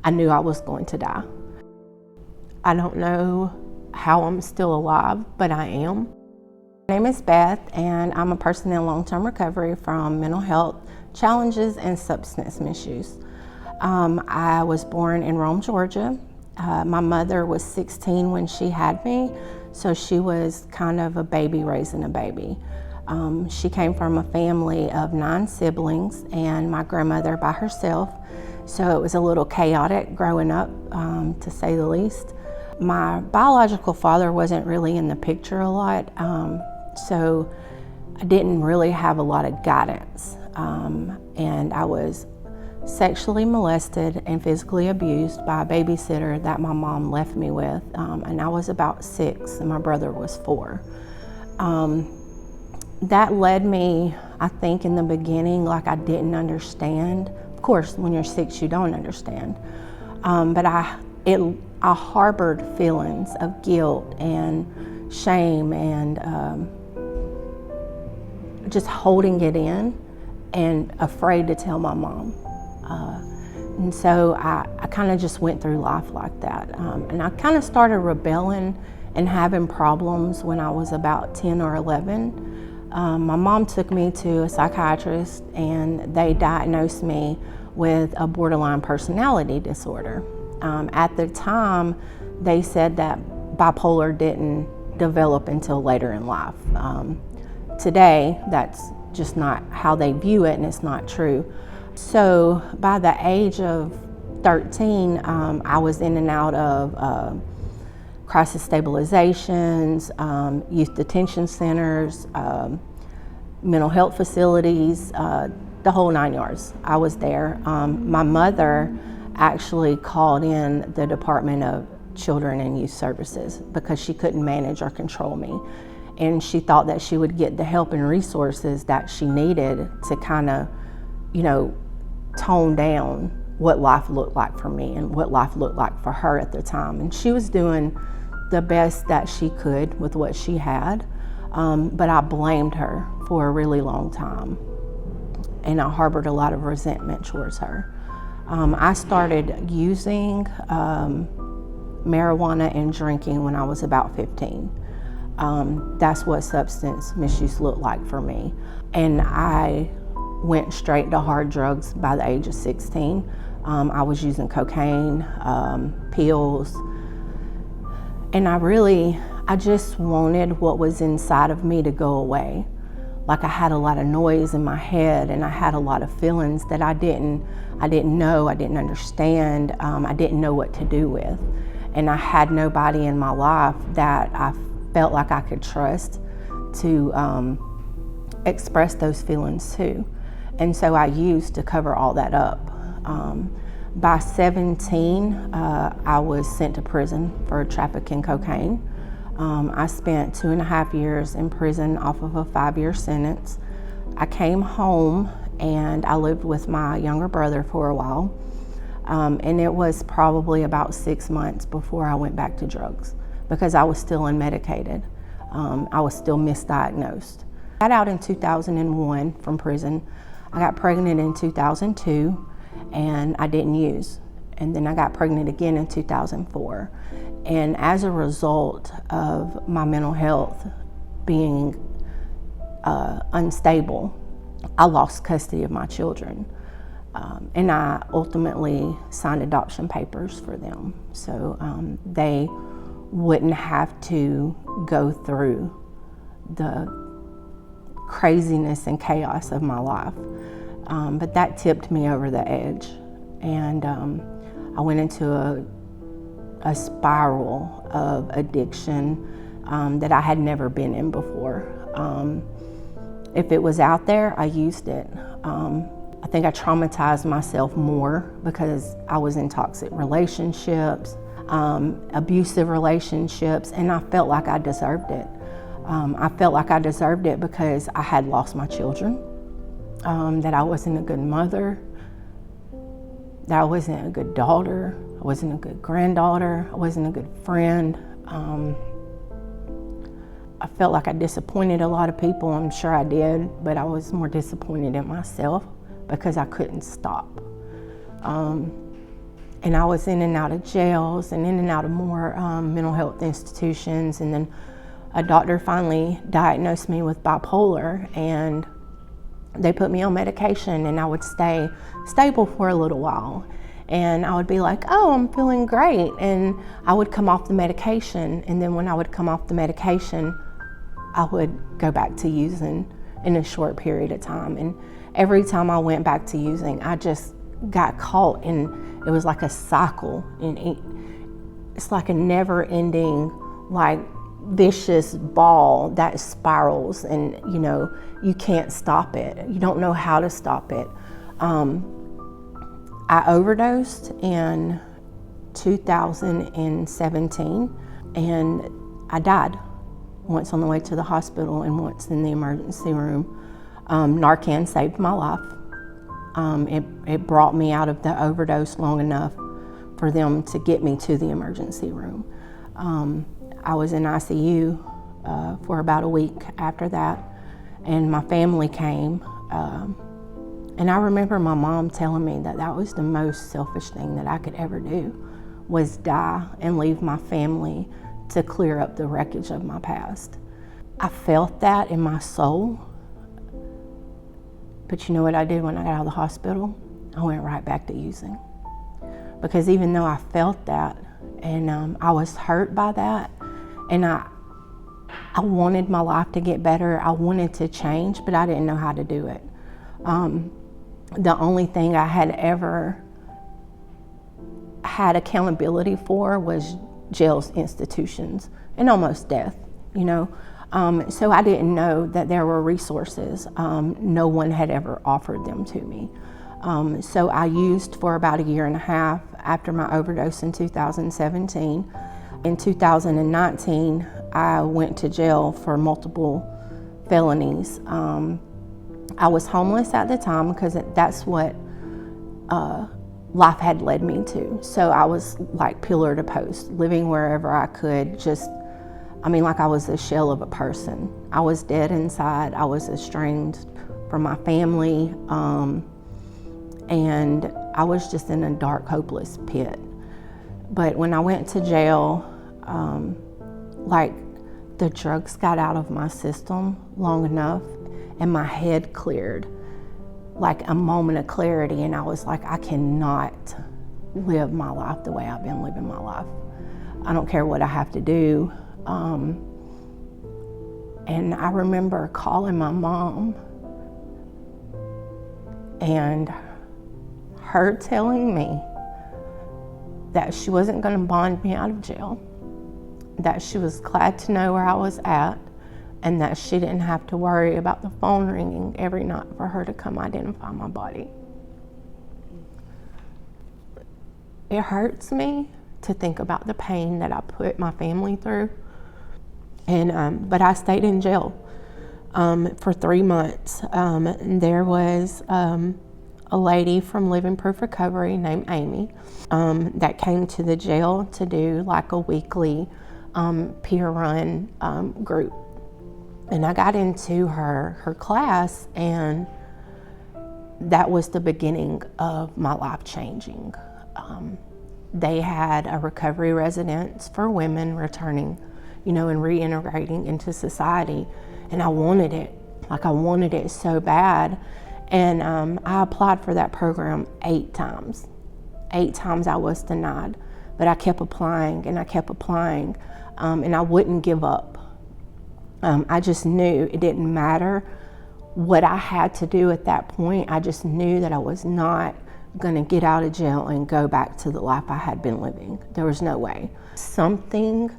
I knew I was going to die. I don't know how I'm still alive, but I am. My name is Beth, and I'm a person in long-term recovery from mental health challenges and substance misuse. I was born in Rome, Georgia. My mother was 16 when she had me, so she was kind of a baby raising a baby. She came from a family of 9 siblings and my grandmother by herself, so it was a little chaotic growing up, to say the least. My biological father wasn't really in the picture a lot, so I didn't really have a lot of guidance, and I was sexually molested and physically abused by a babysitter that my mom left me with, and I was about 6 and my brother was 4. That led me, I think in the beginning, like I didn't understand. Of course, when you're 6, you don't understand, but I harbored feelings of guilt and shame and just holding it in and afraid to tell my mom. And so I kind of just went through life like that. And I kind of started rebelling and having problems when I was about 10 or 11. My mom took me to a psychiatrist and they diagnosed me with a borderline personality disorder. At the time, they said that bipolar didn't develop until later in life. Today, that's just not how they view it, and it's not true. So by the age of 13, I was in and out of crisis stabilizations, youth detention centers, mental health facilities, the whole 9 yards. I was there. My mother actually called in the Department of Children and Youth Services because she couldn't manage or control me. And she thought that she would get the help and resources that she needed to kind of, tone down what life looked like for me and what life looked like for her at the time. And she was doing the best that she could with what she had, but I blamed her for a really long time. And I harbored a lot of resentment towards her. I started using marijuana and drinking when I was about 15. That's what substance misuse looked like for me. And I went straight to hard drugs by the age of 16. I was using cocaine, pills, and I just wanted what was inside of me to go away. Like I had a lot of noise in my head and I had a lot of feelings that I didn't know, I didn't understand, I didn't know what to do with. And I had nobody in my life that I felt like I could trust to express those feelings to. And so I used to cover all that up. By 17, I was sent to prison for trafficking cocaine. I spent 2.5 years in prison off of a 5-year sentence. I came home and I lived with my younger brother for a while. And it was probably about 6 months before I went back to drugs because I was still unmedicated. I was still misdiagnosed. I got out in 2001 from prison. I got pregnant in 2002 and I didn't use. And then I got pregnant again in 2004. And as a result of my mental health being unstable, I lost custody of my children. And I ultimately signed adoption papers for them. So they wouldn't have to go through the craziness and chaos of my life. But that tipped me over the edge. And I went into a spiral of addiction that I had never been in before. If it was out there, I used it. I think I traumatized myself more because I was in toxic relationships, abusive relationships, and I felt like I deserved it. I felt like I deserved it because I had lost my children, that I wasn't a good mother, that I wasn't a good daughter, I wasn't a good granddaughter, I wasn't a good friend. I felt like I disappointed a lot of people. I'm sure I did, but I was more disappointed in myself because I couldn't stop. And I was in and out of jails and in and out of more mental health institutions. And then a doctor finally diagnosed me with bipolar, and they put me on medication, and I would stay stable for a little while. And I would be like, oh, I'm feeling great. And I would come off the medication. And then when I would come off the medication, I would go back to using in a short period of time. And every time I went back to using, I just got caught in, it was like a cycle. And it's like a never ending, like vicious ball that spirals, and you know, you can't stop it. You don't know how to stop it. I overdosed in 2017, and I died once on the way to the hospital and once in the emergency room. Narcan saved my life. It brought me out of the overdose long enough for them to get me to the emergency room. I was in ICU for about a week after that, and my family came. And I remember my mom telling me that that was the most selfish thing that I could ever do, was die and leave my family to clear up the wreckage of my past. I felt that in my soul. But you know what I did when I got out of the hospital? I went right back to using. Because even though I felt that, and I was hurt by that, and I wanted my life to get better, I wanted to change, but I didn't know how to do it. The only thing I had ever had accountability for was jails, institutions, and almost death, you know. So I didn't know that there were resources. No one had ever offered them to me. So I used for about a year and a half after my overdose in 2017. In 2019, I went to jail for multiple felonies. I was homeless at the time because that's what life had led me to. So I was like pillar to post, living wherever I could, like I was a shell of a person. I was dead inside. I was estranged from my family, and I was just in a dark, hopeless pit. But when I went to jail, the drugs got out of my system long enough, and my head cleared, like a moment of clarity, and I was like, I cannot live my life the way I've been living my life. I don't care what I have to do. And I remember calling my mom and her telling me that she wasn't going to bond me out of jail, that she was glad to know where I was at, and that she didn't have to worry about the phone ringing every night for her to come identify my body. It hurts me to think about the pain that I put my family through. But I stayed in jail for 3 months. There was a lady from Living Proof Recovery named Amy that came to the jail to do like a weekly peer-run group. And I got into her class, and that was the beginning of my life changing. They had a recovery residence for women returning, and reintegrating into society. And I wanted it. I wanted it so bad. And I applied for that program 8 times. 8 times I was denied. But I kept applying and I kept applying. And I wouldn't give up. I just knew it didn't matter what I had to do at that point. I just knew that I was not going to get out of jail and go back to the life I had been living. There was no way. Something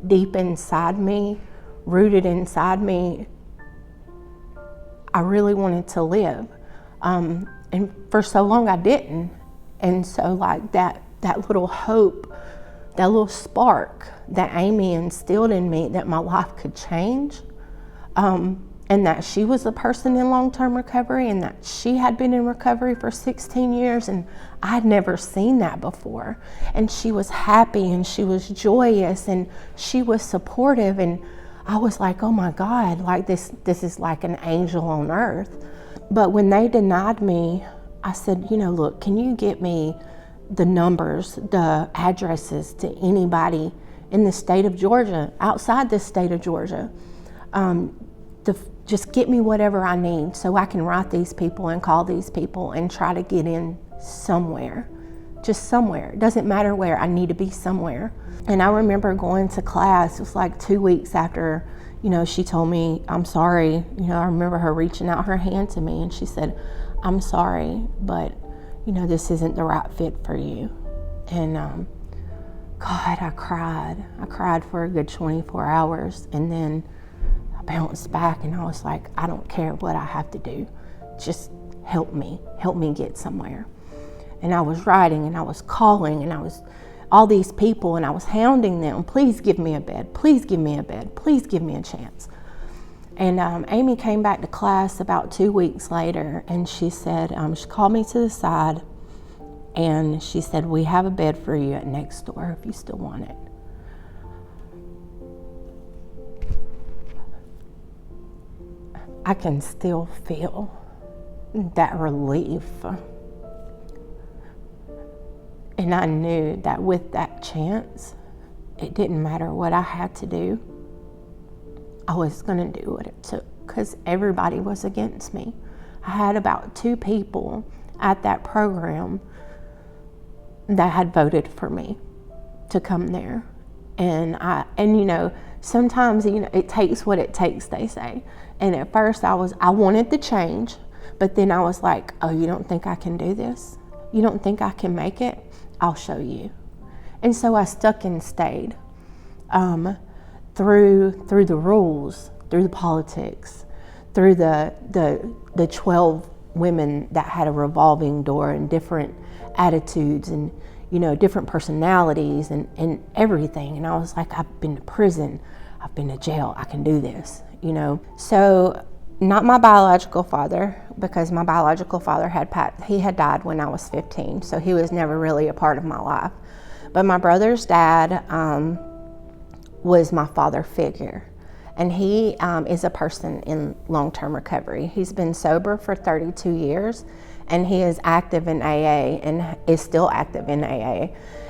deep inside me, rooted inside me, I really wanted to live. And for so long I didn't. And so that little hope, that little spark that Amy instilled in me that my life could change, and that she was a person in long-term recovery, and that she had been in recovery for 16 years, and I had never seen that before. And she was happy, and she was joyous, and she was supportive, and I was like, oh my God, this is like an angel on earth. But when they denied me, I said, look, can you get me the numbers, the addresses to anybody in the state of Georgia, outside the state of Georgia, just get me whatever I need so I can write these people and call these people and try to get in somewhere, just somewhere. It doesn't matter where, I need to be somewhere. And I remember going to class, it was like 2 weeks after, she told me, I'm sorry. I remember her reaching out her hand to me and she said, I'm sorry, but this isn't the right fit for you. And God, I cried. I cried for a good 24 hours. And then I bounced back and I was like, I don't care what I have to do. Just help me get somewhere. And I was writing and I was calling and I was all these people and I was hounding them. Please give me a bed. Please give me a bed. Please give me a chance. And Amy came back to class about 2 weeks later and she said, she called me to the side and she said, we have a bed for you at next door if you still want it. I can still feel that relief. And I knew that with that chance, it didn't matter what I had to do. I was going to do what it took because everybody was against me. I had about 2 people at that program that had voted for me to come there. And sometimes, it takes what it takes, they say. And at first I wanted the change, but then I was like, oh, you don't think I can do this? You don't think I can make it? I'll show you. And so I stuck and stayed through the rules, through the politics, through the 12 women that had a revolving door and different attitudes and different personalities and everything. And I was like, I've been to prison, I've been to jail, I can do this, So not my biological father, because my biological father had died when I was 15, so he was never really a part of my life. But my brother's dad was my father figure. And he is a person in long-term recovery. He's been sober for 32 years, and he is active in AA and is still active in AA.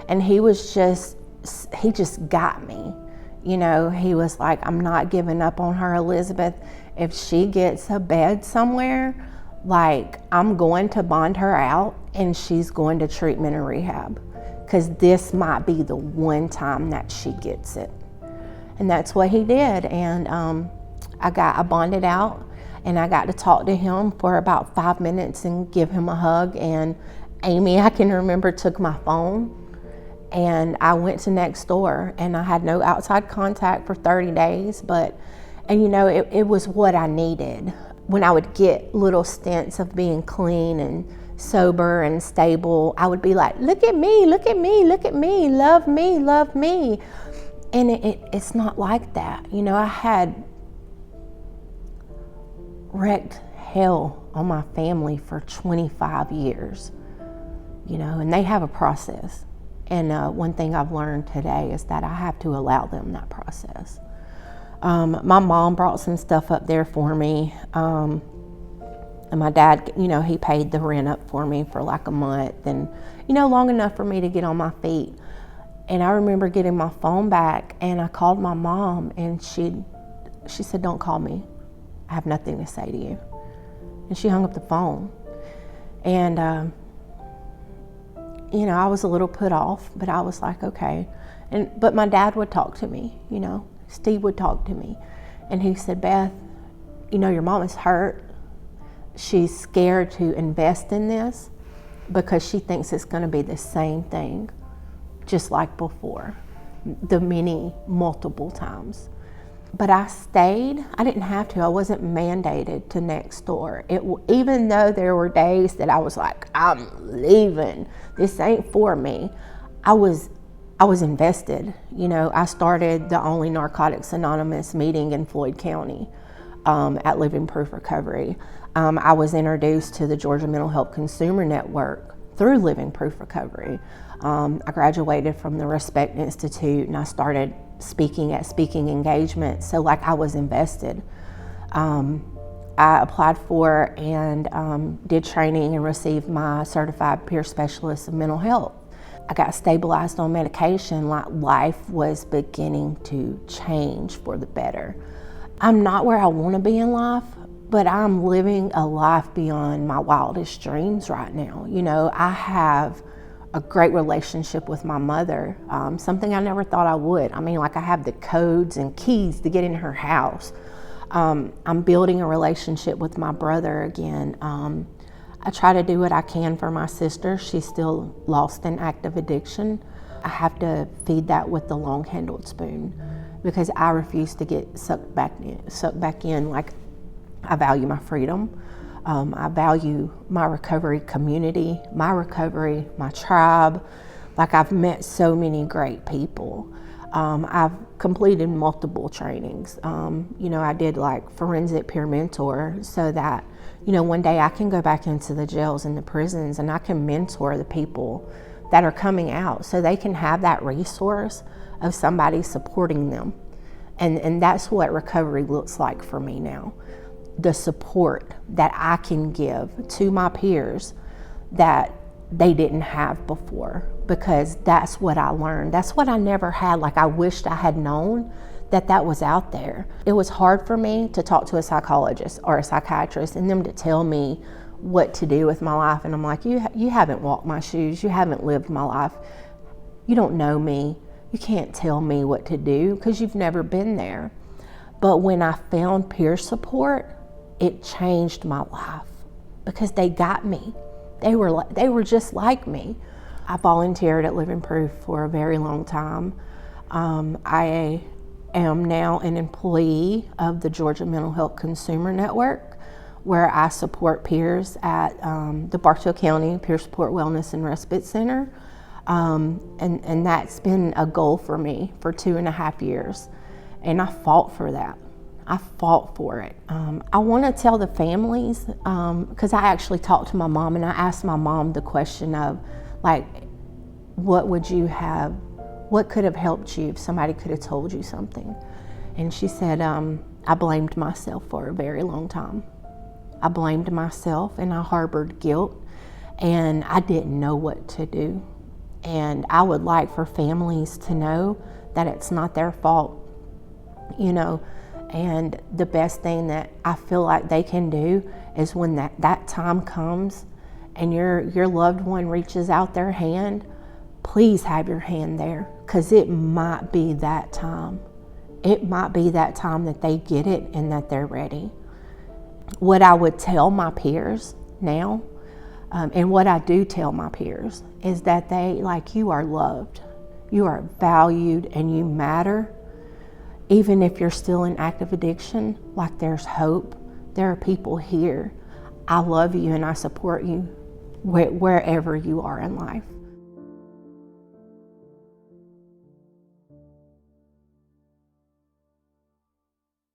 And he just got me. He was like, I'm not giving up on her, Elizabeth. If she gets a bed somewhere, like, I'm going to bond her out and she's going to treatment and rehab, because this might be the one time that she gets it. And that's what he did. And I bonded out and I got to talk to him for about 5 minutes and give him a hug. And Amy, I can remember, took my phone and I went to next door and I had no outside contact for 30 days. It was what I needed. When I would get little stints of being clean and sober and stable, I would be like, look at me, look at me, look at me, love me, love me. And it's not like that. I had wreaked hell on my family for 25 years, and they have a process. And one thing I've learned today is that I have to allow them that process. My mom brought some stuff up there for me. And my dad, he paid the rent up for me for like a month and, long enough for me to get on my feet. And I remember getting my phone back and I called my mom and she said, don't call me. I have nothing to say to you. And she hung up the phone. And, I was a little put off, but I was like, okay. But my dad would talk to me, Steve would talk to me. And he said, Beth, your mom is hurt. She's scared to invest in this because she thinks it's going to be the same thing, just like before, multiple times. But I stayed. I didn't have to. I wasn't mandated to next door. Even though there were days that I was like, I'm leaving. This ain't for me. I was invested. I started the only Narcotics Anonymous meeting in Floyd County at Living Proof Recovery. I was introduced to the Georgia Mental Health Consumer Network through Living Proof Recovery. I graduated from the Respect Institute and I started speaking at speaking engagements. So I was invested. I applied for and did training and received my certified peer specialist of mental health. I got stabilized on medication, like life was beginning to change for the better. I'm not where I want to be in life, but I'm living a life beyond my wildest dreams right now. You know, I have a great relationship with my mother, something I never thought I would. I mean, like, I have the codes and keys to get in her house. I'm building a relationship with my brother again. I try to do what I can for my sister. She's still lost in active addiction. I have to feed that with the long-handled spoon because I refuse to get sucked back in. Like, I value my freedom. I value my recovery community, my recovery, my tribe. Like, I've met so many great people. I've completed multiple trainings. You know, I did like forensic peer mentor so that, you know, one day I can go back into the jails and the prisons and I can mentor the people that are coming out so they can have that resource of somebody supporting them. And that's what recovery looks like for me now. The support that I can give to my peers that they didn't have before, because that's what I learned. That's what I never had. Like, I wished I had known that was out there. It was hard for me to talk to a psychologist or a psychiatrist and them to tell me what to do with my life. And I'm like, you haven't walked my shoes. You haven't lived my life. You don't know me. You can't tell me what to do because you've never been there. But when I found peer support, it changed my life because they got me. They were just like me. I volunteered at Living Proof for a very long time. I am now an employee of the Georgia Mental Health Consumer Network, where I support peers at the Bartow County Peer Support Wellness and Respite Center. And that's been a goal for me for 2.5 years. And I fought for that. I fought for it. I want to tell the families, because I actually talked to my mom and I asked my mom the question of, like, what could have helped you if somebody could have told you something? And she said, I blamed myself for a very long time. I blamed myself and I harbored guilt and I didn't know what to do. And I would like for families to know that it's not their fault, you know. And the best thing that I feel like they can do is when that time comes and your loved one reaches out their hand, please have your hand there, because it might be that time. It might be that time that they get it and that they're ready. What I would tell my peers now, and what I do tell my peers, is that you are loved, you are valued, and you matter. Even if you're still in active addiction, like, there's hope. There are people here. I love you and I support you wherever you are in life.